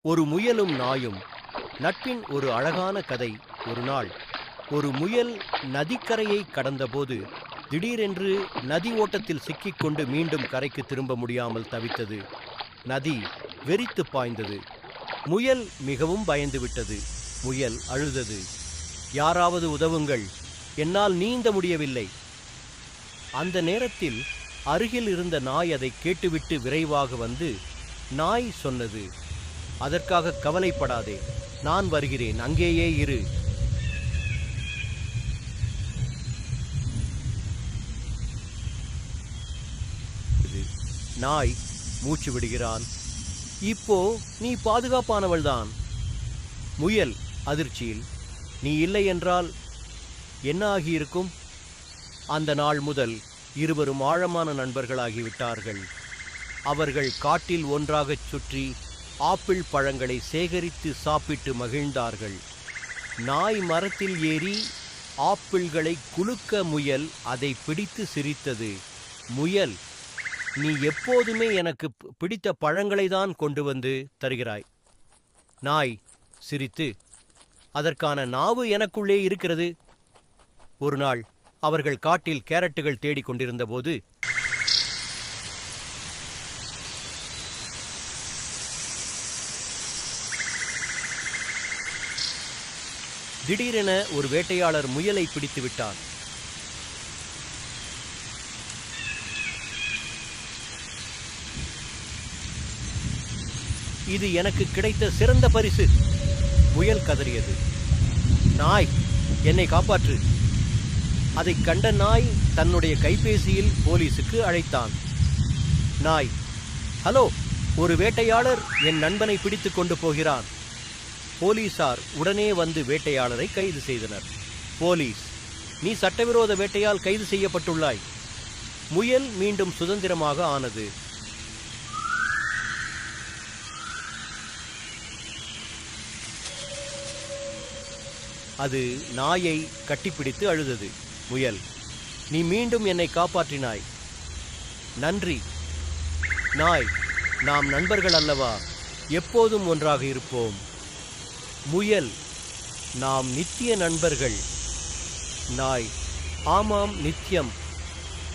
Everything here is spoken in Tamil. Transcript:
ஒரு முயலும் நாயும். நட்பின் ஒரு அழகான கதை. ஒரு நாள் ஒரு முயல் நதிக்கரையை கடந்தபோது திடீரென்று நதி ஓட்டத்தில் சிக்கிக்கொண்டு மீண்டும் கரைக்கு திரும்ப முடியாமல் தவித்தது. நதி வெறித்து பாய்ந்தது. முயல் மிகவும் பயந்துவிட்டது. முயல் அழுதது. யாராவது உதவுங்கள், என்னால் நீந்த முடியவில்லை. அந்த நேரத்தில் அருகில் இருந்த நாய் அதை கேட்டுவிட்டு விரைவாக வந்து, நாய் சொன்னது, அதற்காக கவலைப்படாதே, நான் வருகிறேன், அங்கேயே இரு. நாய் மூச்சு விடுகிறான். இப்போ நீ பாதுகாப்பானவள்தான். முயல் அதிர்ச்சியில், நீ இல்லை என்றால் என்ன ஆகியிருக்கும்? அந்த நாள் முதல் இருவரும் ஆழமான நண்பர்களாகிவிட்டார்கள். அவர்கள் காட்டில் ஒன்றாகச் சுற்றி ஆப்பிள் பழங்களை சேகரித்து சாப்பிட்டு மகிழ்ந்தார்கள். நாய் மரத்தில் ஏறி ஆப்பிள்களை குலுக்க முயல் அதை பிடித்து சிரித்தது. முயல், நீ எப்போதுமே எனக்கு பிடித்த பழங்களை தான் கொண்டு வந்து தருகிறாய். நாய் சிரித்து, அதற்கான நாவு எனக்குள்ளே இருக்கிறது. ஒரு நாள் அவர்கள் காட்டில் கேரட்டுகள் தேடிக் கொண்டிருந்த போது திடீரென ஒரு வேட்டையாளர் முயலை பிடித்து விட்டார். இது எனக்கு கிடைத்த சிறந்த பரிசு, முயல் கதறியது. நாய், என்னை காப்பாற்று. அதைக் கண்ட நாய் தன்னுடைய கைபேசியில் போலீசுக்கு அழைத்தான். நாய், ஹலோ, ஒரு வேட்டையாளர் என் நண்பனை பிடித்து கொண்டு போகிறான். போலீசார் உடனே வந்து வேட்டையாளரை கைது செய்தனர். போலீஸ், நீ சட்டவிரோத வேட்டையால் கைது செய்யப்பட்டுள்ளாய். முயல் மீண்டும் சுதந்திரமாக ஆனது. அது நாயை கட்டிப்பிடித்து அழுதது. முயல், நீ மீண்டும் என்னை காப்பாற்றினாய். நன்றி. நாய், நாம் நண்பர்கள் அல்லவா, எப்போதும் ஒன்றாக இருப்போம். முயல், நாம் நித்திய நண்பர்கள். நாய், ஆமாம், நித்தியம்.